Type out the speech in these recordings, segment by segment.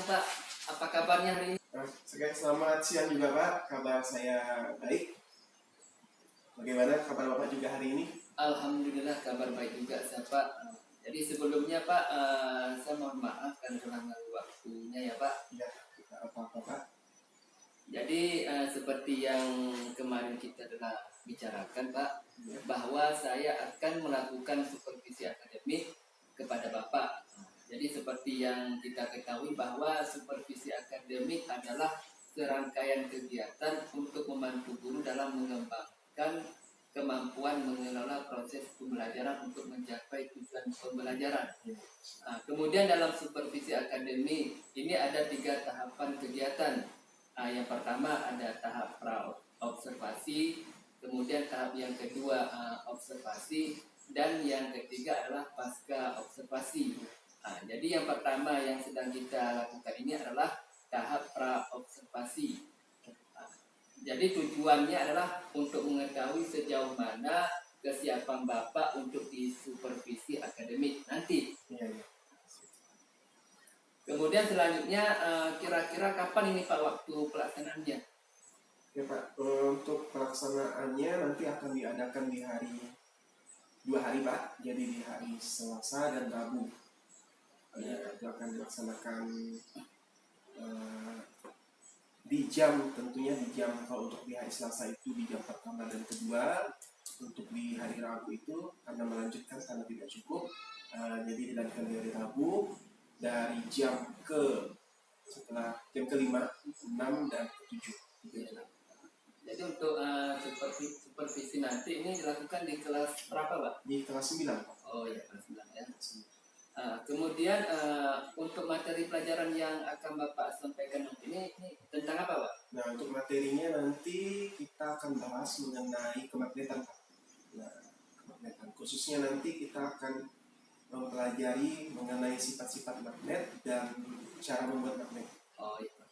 siang Pak, apa kabarnya hari ini? Selamat siang juga Pak, kabar saya baik. Bagaimana kabar Bapak juga hari ini? Alhamdulillah kabar baik juga saya Pak. Jadi sebelumnya Pak, saya mohon maaf karena mengambil waktunya ya Pak. Ya, apa-apa Pak? Jadi seperti yang kemarin kita telah bicarakan Pak, bahwa saya akan melakukan supervisi akademik kepada Bapak. Jadi seperti yang kita ketahui bahwa supervisi akademik adalah serangkaian kegiatan untuk membantu guru dalam mengembangkan kemampuan mengelola proses pembelajaran untuk mencapai tujuan pembelajaran. Kemudian dalam supervisi akademik ini ada 3 tahapan kegiatan. Yang pertama ada tahap pra-observasi, kemudian tahap yang kedua observasi, dan yang ketiga adalah pasca observasi. Jadi yang pertama yang sedang kita lakukan ini adalah tahap pra-observasi. Jadi tujuannya adalah untuk mengetahui sejauh mana kesiapan Bapak untuk disupervisi akademik nanti. Ya. Kemudian selanjutnya kira-kira kapan ini Pak waktu pelaksanaannya? Ya Pak, untuk pelaksanaannya nanti akan diadakan di hari 2 hari Pak, jadi di hari Selasa dan Rabu. Itu akan dilaksanakan di jam, tentunya di jam, kalau untuk di hari Selasa itu di jam pertama dan kedua. Untuk di hari Rabu itu karena melanjutkan karena tidak cukup, jadi dilanjutkan di hari Rabu dari jam setelah jam ke-5, 6 dan ke-7. Jadi untuk supervisi nanti ini dilakukan di kelas berapa Pak? Di kelas 9 Pak. Oh ya, kelas 9 ya. Kemudian untuk materi pelajaran yang akan Bapak sampaikan nanti ini tentang apa Pak? Nah, untuk materinya nanti kita akan bahas mengenai kemagnetan Pak. Nah, kemagnetan khususnya nanti kita akan mempelajari mengenai sifat-sifat magnet dan cara membuat magnet. Oh iya.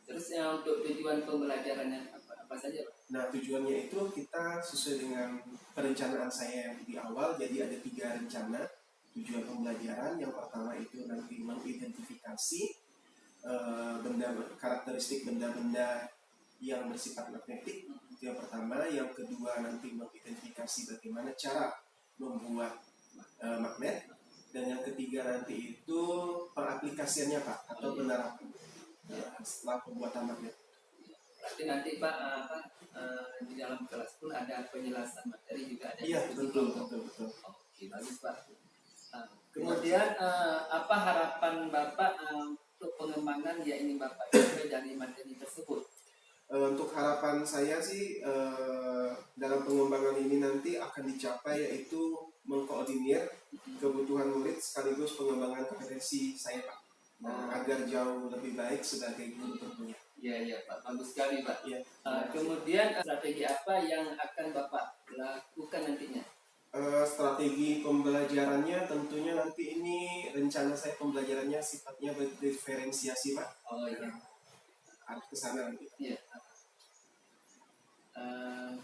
Terus untuk tujuan pembelajarannya apa saja Pak? Nah, tujuannya itu kita sesuai dengan perencanaan saya yang di awal, jadi ada 3 rencana tujuan pembelajaran. Yang pertama itu nanti mengidentifikasi karakteristik benda-benda yang bersifat magnetik, itu yang pertama. Yang kedua nanti mengidentifikasi bagaimana cara membuat magnet, dan yang ketiga nanti itu peraplikasiannya Pak, atau penerapan setelah pembuatan magnet. Berarti nanti Pak di dalam kelas pun ada penjelasan materi juga ada. Iya, betul. Oke, bagus Pak. Kemudian apa harapan Bapak untuk pengembangan yang ingin Bapak capai dari materi tersebut? Untuk harapan saya sih dalam pengembangan ini nanti akan dicapai yaitu mengkoordinir kebutuhan murid sekaligus pengembangan kompetensi saya Pak, agar jauh lebih baik sebagai guru tentunya. Iya Pak, bagus sekali Pak. Ya. Kemudian strategi apa yang akan Bapak lakukan nantinya? Strategi pembelajarannya tentunya nanti ini rencana saya pembelajarannya sifatnya berdiferensiasi Pak. Oh iya. Arah ke sana nanti. Iya.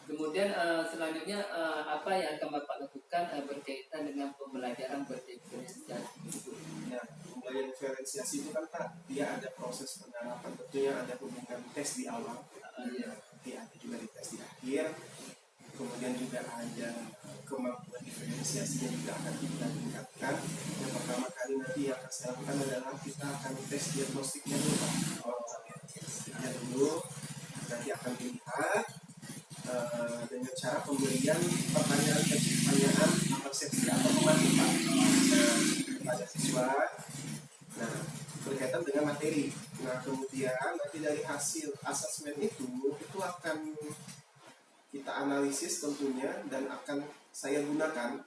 Kemudian selanjutnya apa yang akan Bapak lakukan berkaitan dengan pembelajaran berdiferensiasi? Nah, pembelajaran diferensiasi itu kan Pak, dia ada proses penerapan, tentunya ada hubungan tes di awal, nanti ada juga di tes di akhir, kemudian juga ada kemampuan diferensiasinya juga akan kita tingkatkan. Yang pertama kali nanti yang akan saya lakukan adalah kita akan tes diagnostiknya dulu Pak. Diagnostiknya dulu, nanti akan dilihat dengan cara pemberian pertanyaan persepsi atau pemahaman Pak kepada siswa. Nah, berkaitan dengan materi. Nah, kemudian nanti dari hasil asesmen itu akan kita analisis tentunya dan akan saya gunakan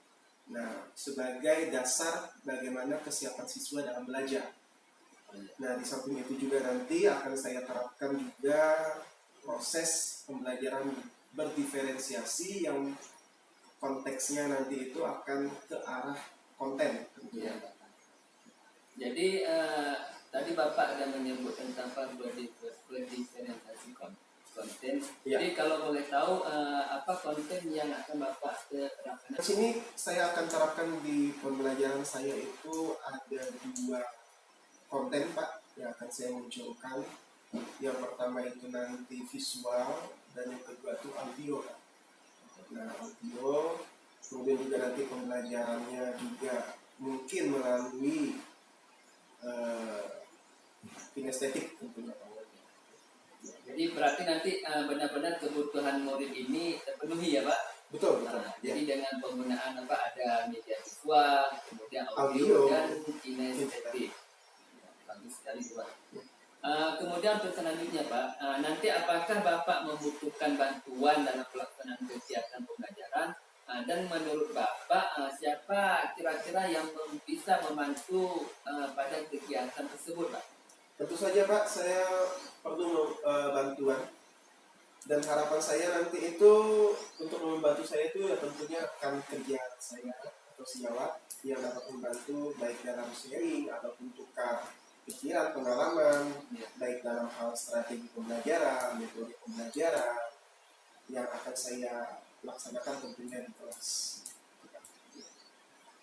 sebagai dasar bagaimana kesiapan siswa dalam belajar. Nah, di samping itu juga nanti akan saya terapkan juga proses pembelajaran berdiferensiasi yang konteksnya nanti itu akan ke arah konten tentunya. Jadi tadi Bapak ada menyebut tentang berdiferensiasi konten. Ya. Jadi kalau boleh tahu apa konten yang akan Bapak terapkan? Di sini saya akan terapkan di pembelajaran saya itu ada 2 konten Pak. yang akan saya munculkan. Yang pertama itu nanti visual, dan yang kedua itu audio. Nah, audio, kemudian juga nanti pembelajarannya juga mungkin melalui kinestetik tentunya. Jadi berarti nanti benar-benar kebutuhan murid ini terpenuhi ya Pak? Betul. Jadi dengan penggunaan ada media visual, kemudian audio dan kinestetik. Bagus sekali Pak. Kemudian untuk selanjutnya Pak, nanti apakah Bapak membutuhkan bantuan dalam pelaksanaan kegiatan pembelajaran? Dan menurut Bapak, siapa kira-kira yang bisa membantu pada kegiatan tersebut Pak? Tentu saja Pak, saya perlu bantuan. Dan harapan saya nanti itu untuk membantu saya itu ya tentunya rekan kerja saya atau sejawat yang dapat membantu baik dalam sharing ataupun tukar pikiran, pengalaman, baik dalam hal strategi pembelajaran, metode pembelajaran yang akan saya laksanakan tentunya di kelas.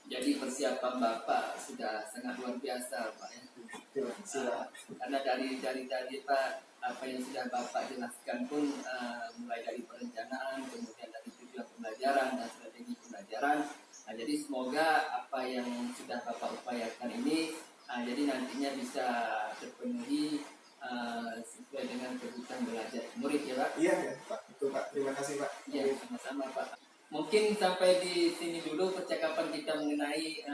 Jadi persiapan Bapak sudah sangat luar biasa Pak ya. Karena dari tadi Pak, apa yang sudah Bapak jelaskan pun mulai dari perencanaan, kemudian dari tujuan pembelajaran dan strategi pembelajaran. Jadi semoga apa yang sudah Bapak upayakan ini jadi nantinya bisa terpenuhi sesuai dengan kebutuhan belajar murid ya Pak. Iya ya Pak, betul Pak. Terima kasih Pak. Iya, sama-sama Pak. Mungkin sampai di sini dulu percakapan kita mengenai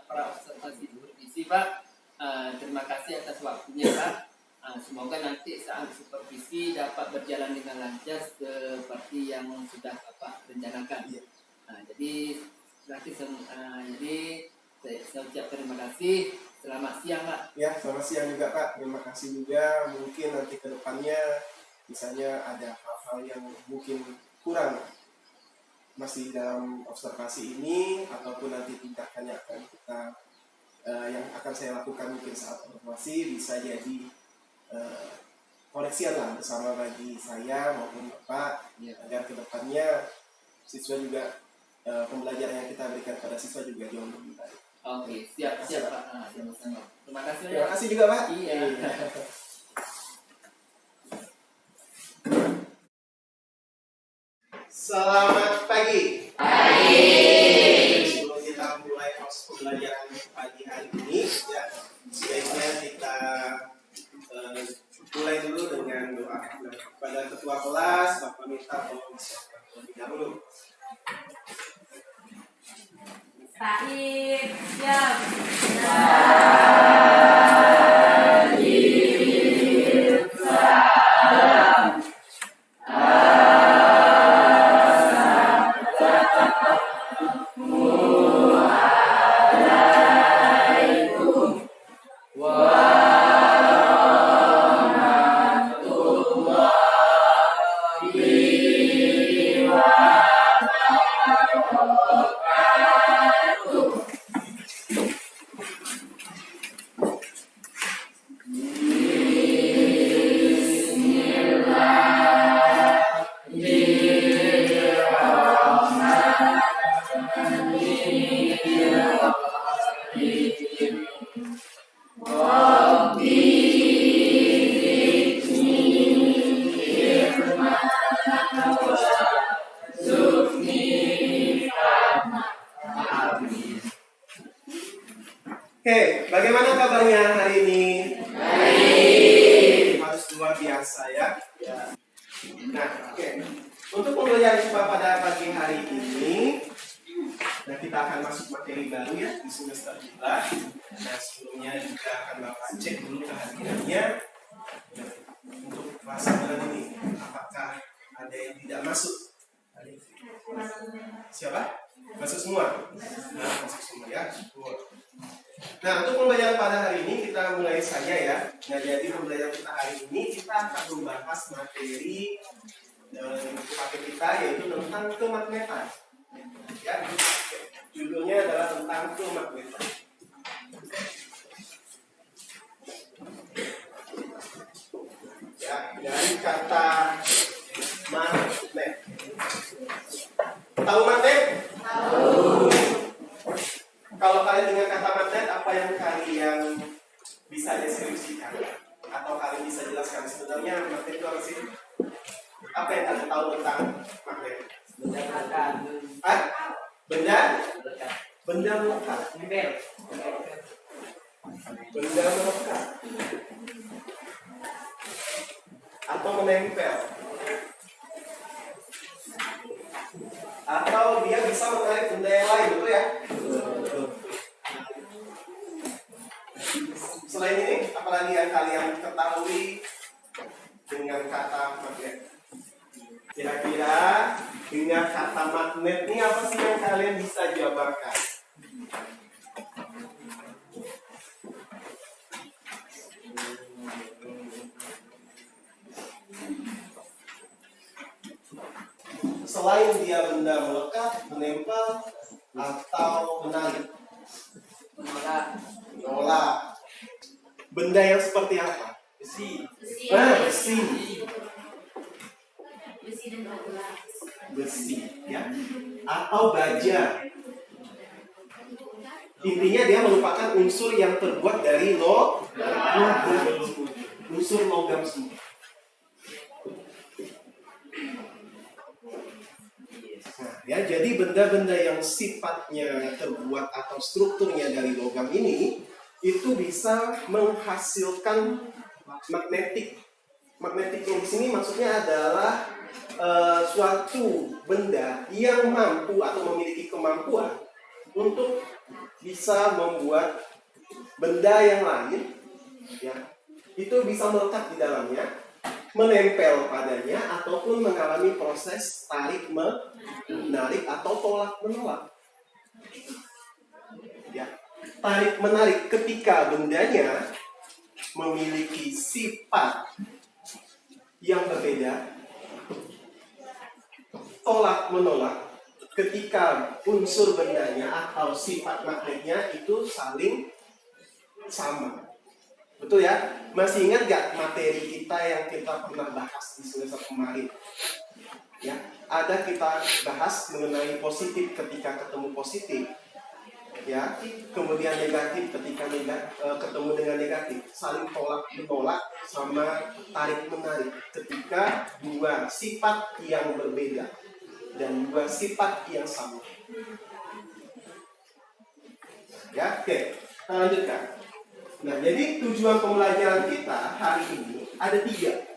pra observasi supervisi Pak. Terima kasih atas waktunya Pak. Semoga nanti saat supervisi dapat berjalan dengan lancar seperti yang sudah Bapak rencanakan. Jadi saya ucapkan terima kasih. Selamat siang Pak. Ya, selamat siang juga Pak. Terima kasih juga. Mungkin nanti ke depannya misalnya ada hal-hal yang mungkin kurang masih dalam observasi ini, ataupun nanti tindakannya akan kita yang akan saya lakukan mungkin saat observasi bisa jadi koreksian lah bersama bagi saya maupun Bapak agar kedepannya siswa juga pembelajaran yang kita berikan pada siswa juga jauh lebih baik. Oke, siap Pak. Sama-sama. Terima kasih. Terima kasih juga Pak. Iya. Selamat pagi. Pagi. Sebelum kita mulai proses pembelajaran pagi hari ini, ya, sebaiknya kita mulai dulu dengan doa. Nah, kepada ketua kelas, Bapak minta tolong siapkan terlebih dahulu. Said, siap. Oke, bagaimana kabarnya hari ini? Baik. Harus luar biasa ya. Nah, oke. Untuk pembelajaran IPA pada pagi hari ini, nah kita akan masuk materi baru ya di semester 2. Nah, sebelumnya juga akan Bapak cek dulu kehadirannya. Untuk kelas bulan ini, apakah ada yang tidak masuk? Siapa? Masuk semua? Nah, masuk semua ya. Nah, untuk pembelajaran pada hari ini kita mulai saja ya. Nah, jadi pembelajaran kita hari ini kita akan membahas materi buku paket kita yaitu tentang kemagnetan. Ya, judulnya adalah tentang kemagnetan. Ya, dari kata magnet. Tahu magnet? Tahu. Kalau kalian dengar kata magnet, apa yang kalian bisa deskripsikan? magnet itu apa sih? Apa yang kalian tahu tentang magnet? Benda melekat. Ah? Benda? Melekat. Benda melekat. Nempel. Benda melekat. Atau menempel. Atau dia bisa menarik benda yang lain, betul ya? Betul. Selain ini, apalagi yang kalian ketahui dengan kata magnet? Kira-kira dengan kata magnet ini apa sih yang kalian bisa jabarkan? Selain dia benda melekat, menempel, atau menarik, menolak. Benda yang seperti apa? Besi. Besi. Besi dan batu. Besi, ya. Atau baja. Intinya dia merupakan unsur yang terbuat dari logam. Unsur logam semua. Nah, ya, jadi benda-benda yang sifatnya terbuat atau strukturnya dari logam ini itu bisa menghasilkan magnetik. Magnetik yang di sini maksudnya adalah suatu benda yang mampu atau memiliki kemampuan untuk bisa membuat benda yang lain, ya, itu bisa melekat di dalamnya, menempel padanya, ataupun mengalami proses tarik menarik atau tolak menolak. Ya, tarik menarik ketika bendanya memiliki sifat yang berbeda, tolak menolak ketika unsur bendanya atau sifat magnetnya itu saling sama. Betul ya? Masih ingat gak materi kita yang kita pernah bahas di semester kemarin? Ya, ada kita bahas mengenai positif ketika ketemu positif, ya, kemudian negatif ketika ketemu dengan negatif, saling tolak menolak sama tarik menarik ketika dua sifat yang berbeda dan dua sifat yang sama. Ya, oke, kita lanjutkan. Nah, jadi tujuan pembelajaran kita hari ini ada 3.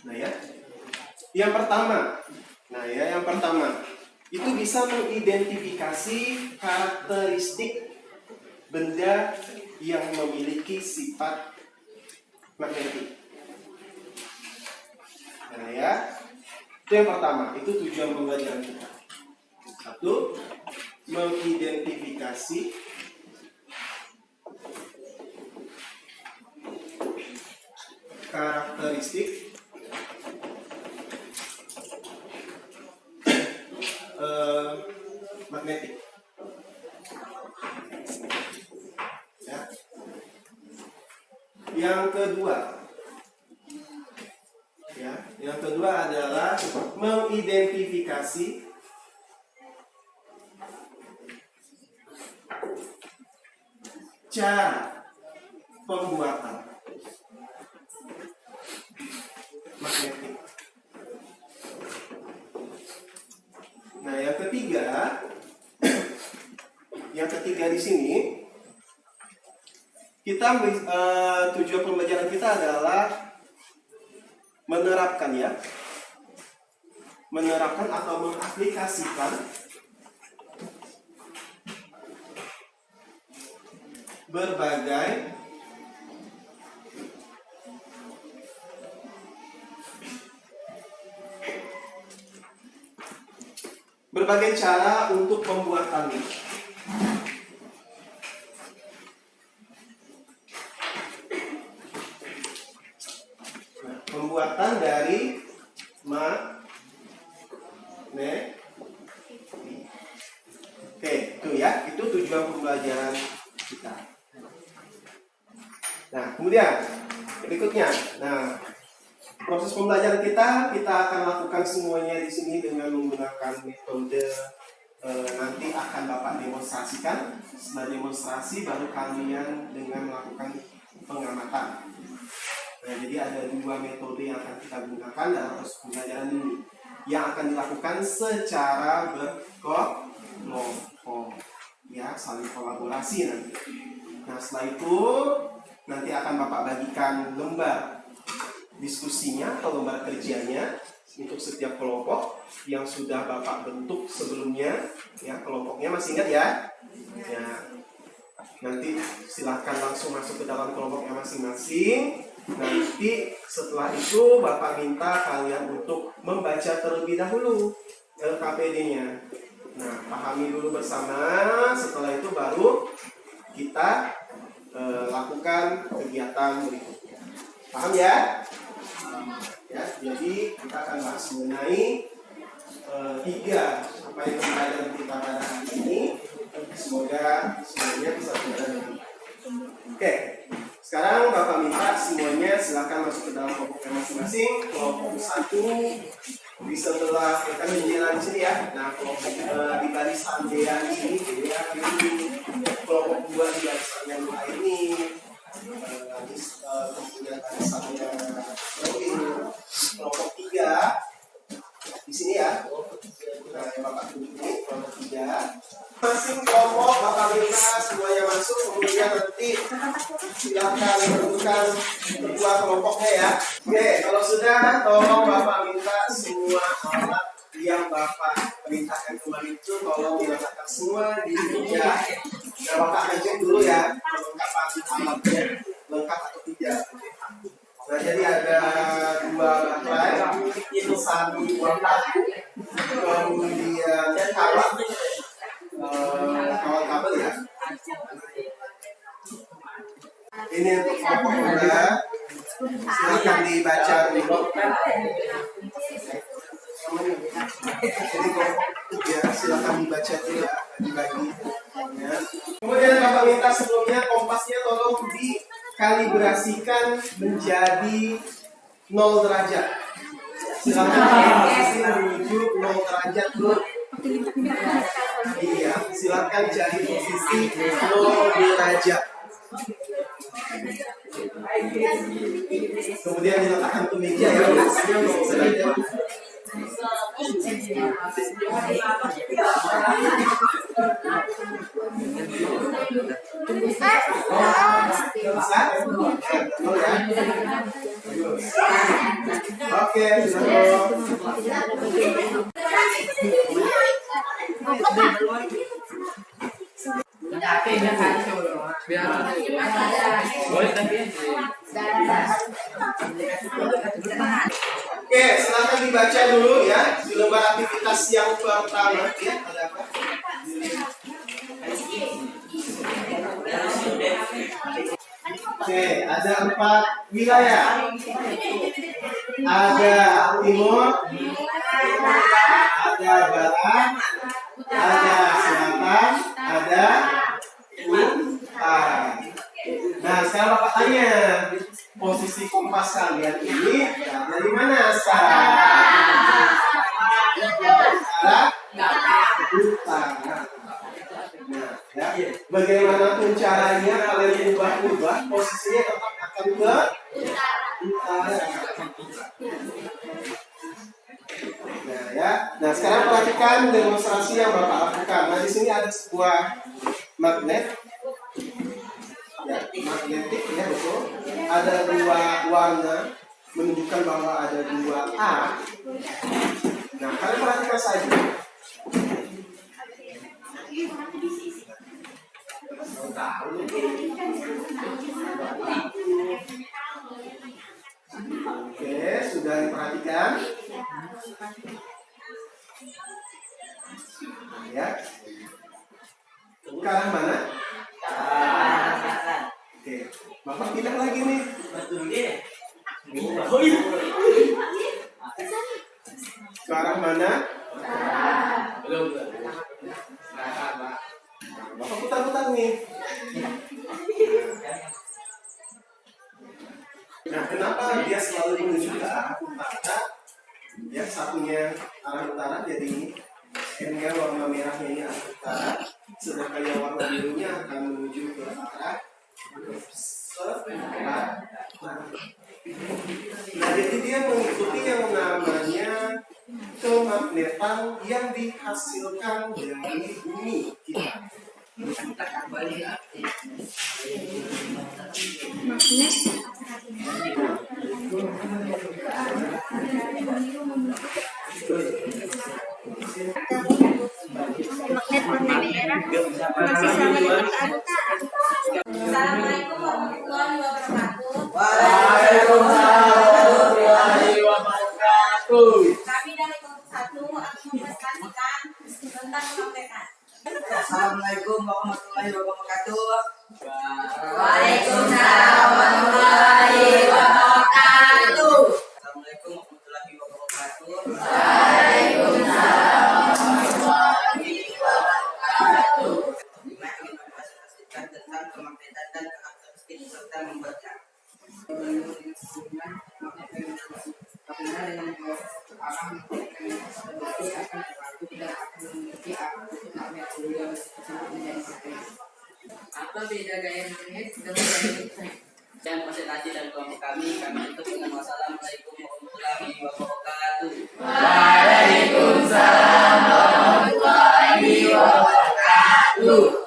Nah ya, yang pertama itu bisa mengidentifikasi karakteristik benda yang memiliki sifat magnetik. Nah ya, itu yang pertama, itu tujuan pembelajaran kita. 1, mengidentifikasi karakteristik magnetik. Ya. Yang kedua adalah mengidentifikasi cara pembuatan magnetik. Nah, yang ketiga di sini kita tujuan pembelajaran kita adalah menerapkan atau mengaplikasikan berbagai cara untuk pembuatannya. Nah, pembuatan dari magnet. Oke, itu ya, itu tujuan pembelajaran kita. Nah, kemudian berikutnya, proses pembelajaran kita akan lakukan semuanya di sini dengan menggunakan metode nanti akan Bapak demonstrasikan. Setelah demonstrasi baru kalian dengan melakukan pengamatan. Nah, jadi ada 2 metode yang akan kita gunakan dalam proses pembelajaran ini, yang akan dilakukan secara berkelompok, ya, saling kolaborasi nanti. Nah, setelah itu nanti akan Bapak bagikan lembar diskusinya atau lembar kerjanya untuk setiap kelompok yang sudah Bapak bentuk sebelumnya, ya, kelompoknya masih ingat ya? Ya. Nanti silahkan langsung masuk ke dalam kelompoknya masing-masing. Nanti setelah itu Bapak minta kalian untuk membaca terlebih dahulu LKPD-nya. Nah, pahami dulu bersama. Setelah itu baru kita lakukan kegiatan berikutnya. Paham ya? Ya, jadi kita akan bahas mengenai 3 apa yang pembelajaran kita pada hari ini. Semoga semuanya bisa berjalan. Oke, sekarang Bapak minta semuanya silakan masuk ke dalam kelompok masing-masing. Kelompok 1 di sebelah kita menjelang di sini ya. Nah, kelompok di barisan D di sini, ya, ini. Kelompok 2 di barisan yang lain ini. Kemudian barisannya ini. Kelompok 3 di sini ya. Nah, Bapak tunjuk ini kelompok 3. Masing kelompok Bapak minta semuanya masuk, kemudian nanti silakan menentukan ketua kelompoknya ya. Oke, kalau sudah tolong Bapak minta semua alat yang Bapak perintahkan kemarin itu tolong diletakkan semua di meja. Nah, Bapak ngecek dulu ya kelengkapan alatnya lengkap atau tidak. Nah, jadi ada 2 baterai, itu 1 watt, kemudian kawat kabel ya. Ini untuk kelompok muda, silakan dibaca dulu. Jadi kelompok 3 silakan dibaca dulu ya, dibagi. Ya. Kemudian Bapak minta sebelumnya kompasnya tolong dikalibrasikan menjadi 0 derajat. Silakan posisi menuju 0 derajat dulu. Iya, silakan cari posisi 0 derajat. Kemudian diletakkan ke meja ya, posisinya 0 derajat. Oke, Oke, silakan dibaca dulu ya di lembar aktivitas yang pertama ya. Ada apa? Oke, ada 4 wilayah. Ada timur, ada barat, ada selatan, ada utara. Nah, sekarang Bapak tanya, posisi kompas kalian ini dari mana sekarang? Utara. Nah, ya. Bagaimanapun caranya kalian ubah-ubah, posisinya tetap akan ke utara. Nah, ya. Nah, sekarang perhatikan demonstrasi yang Bapak lakukan. Nah, di sini ada sebuah magnet. Ya, magnetik ya, betul. Ada 2 warna menunjukkan bahwa ada 2 A. Nah, kalian perhatikan saja. Oke, sudah diperhatikan. Ya. Ke arah mana? Oke, Bapak pindah lagi nih. Ke arah mana? Bapak putar-putar nih. Nah, kenapa dia selalu menuju ke arah utara? Ya, satunya arah utara jadi ini. Ini kan warna merahnya ini alpukat, sedangkan yang warna birunya akan menuju ke arah sebelah. Nah, jadi dia mengikuti yang namanya kemagnetan yang dihasilkan dari bumi kita. Magnet warna merah masih sama dengan Anta. Assalamualaikum warahmatullahi wabarakatuh. Waalaikumsalam warahmatullahi wabarakatuh. Kami dari kelompok 1 akan mempresentasikan tentang kemagnetan. Assalamualaikum warahmatullahi wabarakatuh. Waalaikumsalam warahmatullahi wabarakatuh. Assalamualaikum warahmatullahi wabarakatuh. Waalaikumsalam warahmatullahi wabarakatuh. Kita ingin mempresentasikan tentang kemagnetan dan karakteristik serta membaca. Apabila dengan arah akan terlalu dan akan memiliki arah magnet sehingga tersebut menjadi magnet. Apa beda gaya magnet dengan gaya listrik? Dan presentasi dari kelompok kami tutup dengan wassalamualaikum warahmatullahi wabarakatuh. Waalaikumsalam warahmatullahi wabarakatuh.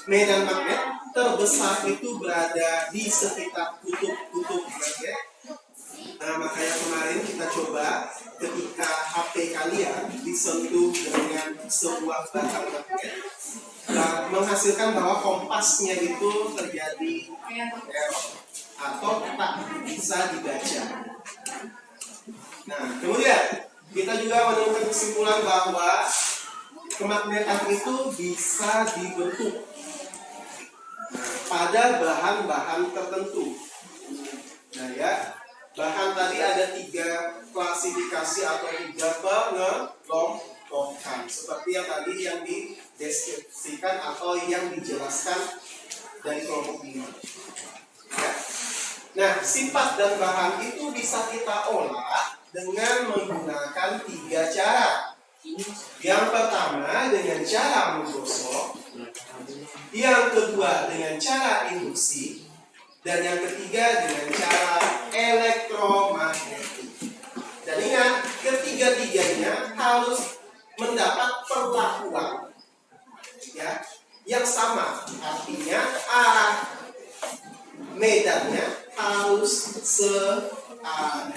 Medan magnet terbesar itu berada di sekitar kutub-kutub magnet. Nah, makanya kemarin kita coba ketika HP kalian disentuh dengan sebuah bahan magnet, nah, menghasilkan bahwa kompasnya itu terjadi error atau tak bisa dibaca. Nah, kemudian kita juga menemukan kesimpulan bahwa kemagnetan itu bisa dibentuk pada bahan-bahan tertentu. Nah ya, bahan tadi ada 3 klasifikasi atau 3 pengelompokan seperti yang tadi yang dideskripsikan atau yang dijelaskan dari kelompok ini. Ya. Nah, sifat dan bahan itu bisa kita olah dengan menggunakan 3 cara. Yang pertama dengan cara menggosok, yang kedua dengan cara induksi, dan yang ketiga dengan cara elektromagnetik. Dan ingat, ketiga-tiganya harus mendapat perlakuan ya yang sama, artinya arah medannya harus searah.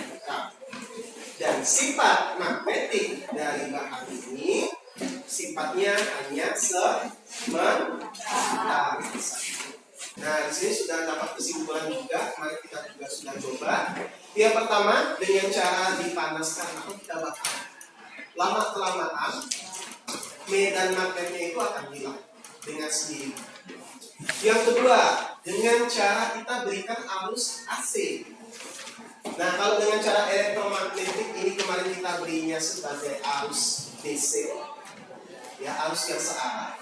Dan sifat magnetik dari bahan ini sifatnya hanya sementara. Nah, di sini sudah dapat kesimpulan juga. Mari kita juga sudah coba. Yang pertama dengan cara dipanaskan atau kita bakar. Lama-kelamaan medan magnetnya itu akan hilang dengan sendiri. Yang kedua dengan cara kita berikan arus AC. Nah, kalau dengan cara elektromagnetik ini kemarin kita berinya sebagai arus DC, ya arus yang searah.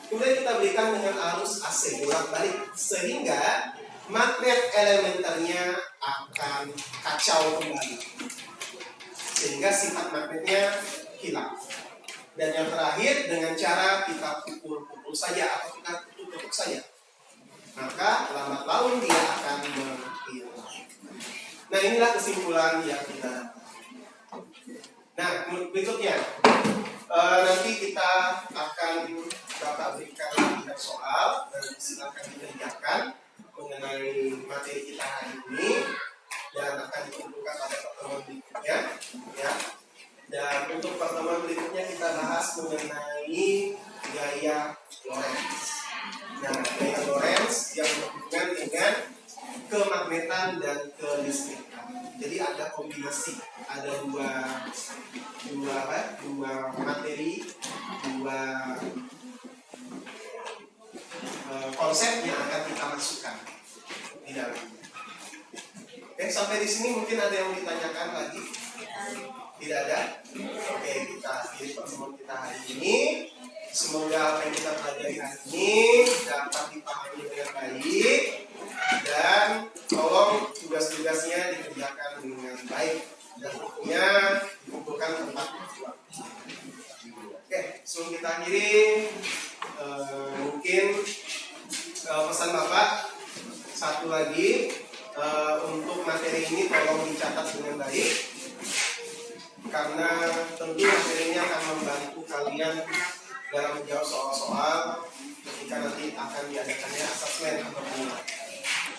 Kemudian kita berikan dengan arus AC bolak-balik sehingga magnet elementernya akan kacau kembali, sehingga sifat magnetnya hilang. Dan yang terakhir dengan cara kita pukul-pukul saja atau kita tutup saja, maka lambat laun dia akan menghilang. Nah, inilah kesimpulan yang kita dapat. Nah, berikutnya nanti kita akan Bapak berikan lagi soal dan silakan dikerjakan mengenai materi kita hari ini dan akan dikumpulkan pada pertemuan berikutnya ya. Dan untuk pertemuan berikutnya kita bahas mengenai gaya Lorentz. Nah, gaya Lorentz yang berhubungan dengan kemagnetan dan kelistrikan. Jadi ada kombinasi, ada dua materi, dua konsep yang akan kita masukkan di dalamnya. Oke, sampai di sini mungkin ada yang ditanyakan lagi? Tidak ada? Oke, kita akhiri pertemuan kita hari ini. Semoga apa yang kita pelajari hari ini dapat dipahami dengan baik dan tolong tugas-tugasnya dikerjakan dengan baik dan tentunya sebelum kita akhiri, mungkin pesan Bapak satu lagi, untuk materi ini tolong dicatat dengan baik, karena tentu materi ini akan membantu kalian dalam menjawab soal-soal ketika nanti akan diadakannya asesmen atau penilaian.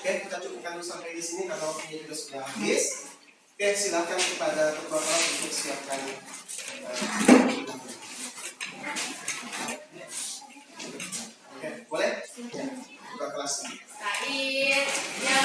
Oke, kita cukupkan dulu sampai di sini karena waktunya juga sudah habis. Oke, silakan kepada ketua kelas untuk siapkan. Oke, boleh? Ya, ketua kelas. Said, ya.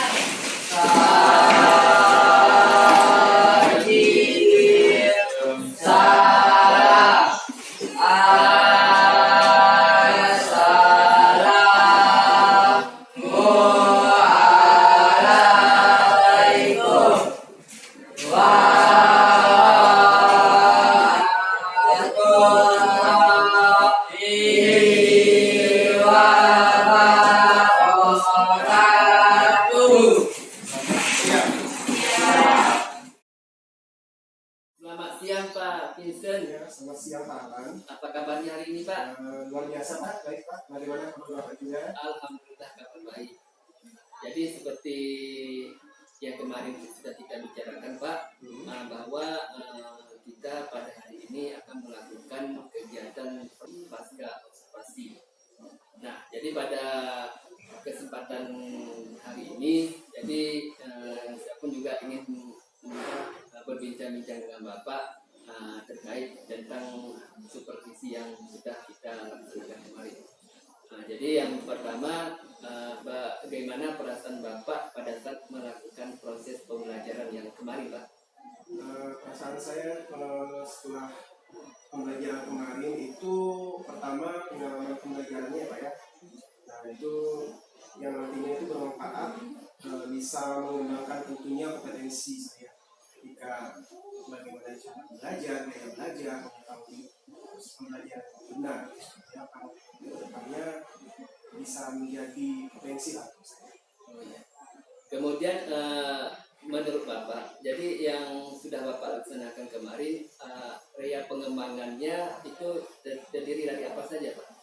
Selamat siang Pak Vincent. Ya, selamat siang Pak Alan. Apa kabarnya hari ini Pak? Luar biasa Pak, baik Pak. Bagaimana kabar Bapak juga? Alhamdulillah kabar baik. Jadi seperti yang kemarin sudah kita bicarakan Pak, bahwa kita pada hari ini akan melakukan kegiatan pasca observasi. Nah, jadi pada kesempatan hari ini, jadi saya pun juga ingin berbincang-bincang dengan Bapak terkait tentang supervisi yang sudah kita lakukan kemarin. Jadi yang pertama, bagaimana perasaan Bapak pada saat melakukan proses pembelajaran yang kemarin, Pak? Perasaan saya setelah pembelajaran kemarin itu pertama pengalaman pembelajarannya Pak ya. Nah itu yang nantinya itu bermanfaat, bisa mengembangkan tentunya kompetensi saya ketika bagaimana cara belajar, gaya belajar, mengetahui pembelajaran yang benar, ya kan kedepannya bisa menjadi potensi lah untuk saya. Kemudian menurut Bapak, jadi yang sudah Bapak laksanakan kemarin, area pengembangannya itu terdiri dari apa saja Pak?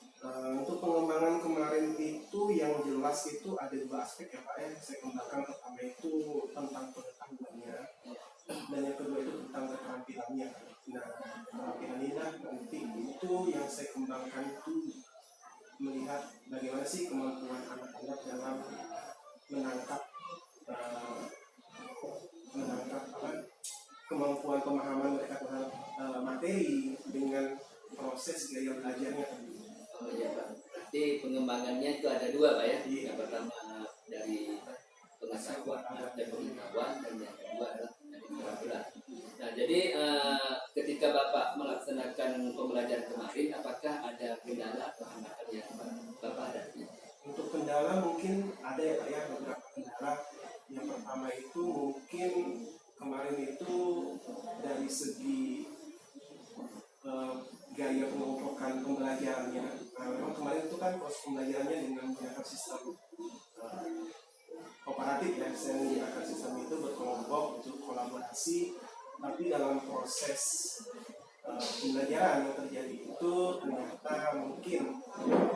Untuk pengembangan kemarin itu yang jelas itu ada dua aspek ya Pak ya. Saya kembangkan, pertama itu tentang pengetahuannya dan yang kedua itu tentang keterampilannya. Nah keterampilan ini nanti itu yang saya kembangkan itu melihat bagaimana sih kemampuan anak-anak dalam menangkap kemampuan pemahaman mereka terhadap materi dengan proses gaya belajarnya. Oh ya Pak, berarti pengembangannya itu ada dua Pak ya? Iya. Yang pertama dari pengetahuan dan pengetahuan, dan yang kedua adalah dari keterampilan. Nah jadi ketika Bapak melaksanakan pembelajaran kemarin, apakah ada kendala atau hambatan yang Bapak hadapi? Untuk kendala mungkin ada ya Pak ya, beberapa kendala. Yang pertama itu mungkin kemarin itu dari segi gaya pengungkapan pembelajarannya. Nah, memang kemarin itu kan proses pembelajarannya dengan menggunakan sistem kooperatif ya, saya menggunakan sistem itu berkelompok untuk kolaborasi, tapi dalam proses pembelajaran yang terjadi itu ternyata mungkin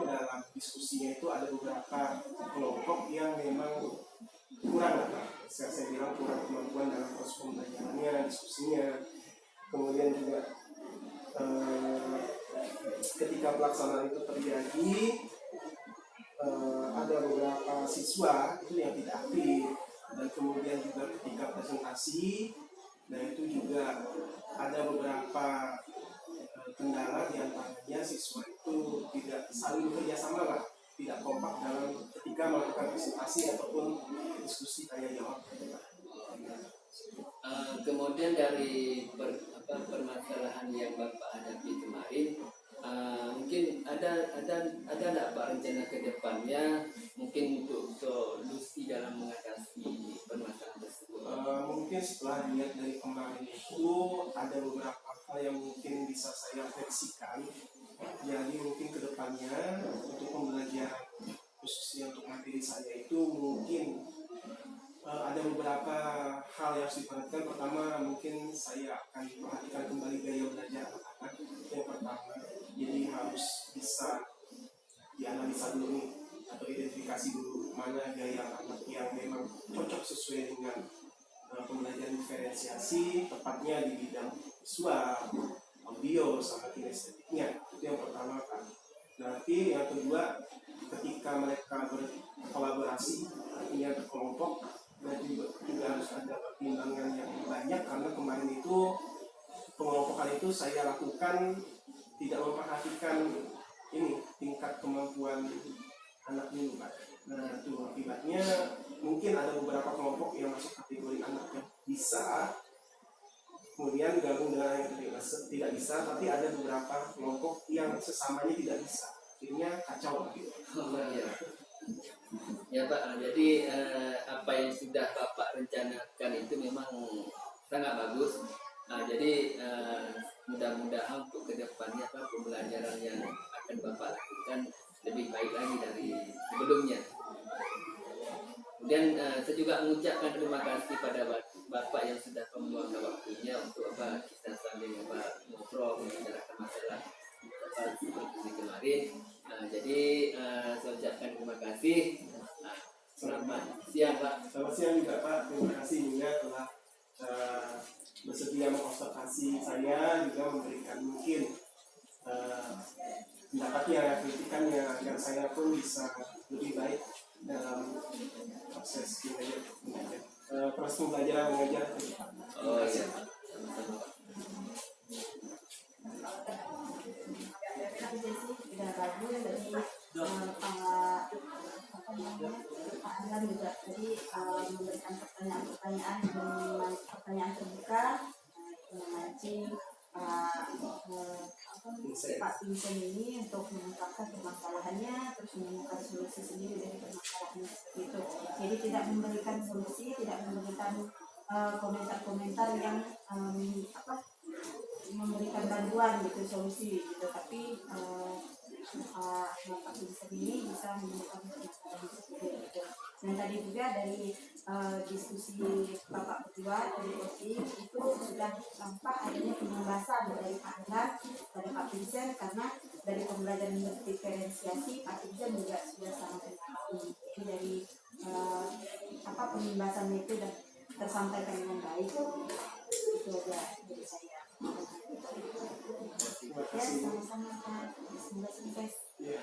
dalam diskusinya itu ada beberapa kelompok yang memang kurang lah, saya bilang kurang kemampuan dalam proses pembelajarannya, diskusinya. Kemudian juga ketika pelaksanaan itu terjadi, ada beberapa siswa itu yang tidak aktif, dan kemudian juga ketika presentasi, nah itu juga ada beberapa kendala, diantaranya siswa itu tidak saling bekerja sama lah, tidak kompak dalam ketika melakukan presentasi ataupun diskusi tanya jawab. Kemudian dari permasalahan yang Bapak hadapi kemarin, mungkin ada nggak Pak rencana ke depannya mungkin untuk solusi dalam mengatasi permasalahan tersebut? Mungkin setelah dilihat dari kemarin itu ada beberapa hal yang mungkin bisa saya refleksikan. Jadi mungkin ke depannya untuk pembelajaran khususnya untuk materi saya itu mungkin ada beberapa hal yang harus diperhatikan. Pertama mungkin saya akan perhatikan kembali gaya belajar anak-anak. Yang pertama, jadi Jadi harus bisa dianalisa dulu nih, atau identifikasi dulu mana gaya anak yang memang cocok sesuai dengan pembelajaran diferensiasi, tepatnya di bidang visual, audio, sama kinestetiknya. Itu yang pertama kan. Nanti yang kedua, ketika mereka berkolaborasi, artinya berkelompok, nanti juga harus ada pertimbangan yang banyak, karena kemarin itu pengelompokan itu saya lakukan tidak memperhatikan ini tingkat kemampuan anak dulu Pak. Nah itu akibatnya mungkin ada beberapa kelompok yang masuk kategori anak yang bisa, kemudian gabung dengan yang tidak bisa, tapi ada beberapa kelompok yang sesamanya tidak bisa, akhirnya kacau gitu. Iya. Ya Pak, jadi apa yang sudah Bapak rencanakan itu memang sangat bagus. Jadi mudah-mudahan untuk kedepannya Pak, pembelajaran yang akan Bapak lakukan lebih baik lagi dari sebelumnya. Kemudian saya juga mengucapkan terima kasih pada Bapak yang sudah meluangkan waktunya untuk kita sambil ngobrol membicarakan masalah seperti kemarin. Jadi saya ucapkan terima kasih. Selamat siang Pak. Selamat siang juga Pak. Terima kasih juga telah bersedia mengkonsultasi saya, juga memberikan mungkin pendapatnya, kritikannya, agar saya pun bisa lebih baik dalam proses belajar, proses pembelajaran mengajar ke depan. Oh iya Pak. Sama-sama Pak. Sudah bagus, jadi Pak Anwar juga tadi memberikan pertanyaan-pertanyaan dengan pertanyaan terbuka, memancing Pak Vincent ini untuk mengungkapkan permasalahannya, terus menemukan solusi sendiri dari permasalahan seperti itu. Jadi tidak memberikan solusi, tidak memberikan komentar-komentar yang memberikan bantuan gitu, solusi gitu, tapi Pak Vincent ini bisa menemukan permasalahan seperti itu. Dan tadi juga dari diskusi Bapak Ketua dari OSIM itu sudah tampak adanya pembahasan dari Pak Anwar, dari Pak Vincent, karena dari pembelajaran diferensiasi Pak Vincent juga sudah sangat memahami. Jadi dari pembahasannya itu sudah tersampaikan dengan baik. Itu aja dari saya. Terima Ya, kasih. sama-sama Pak. Semoga sukses. Ya,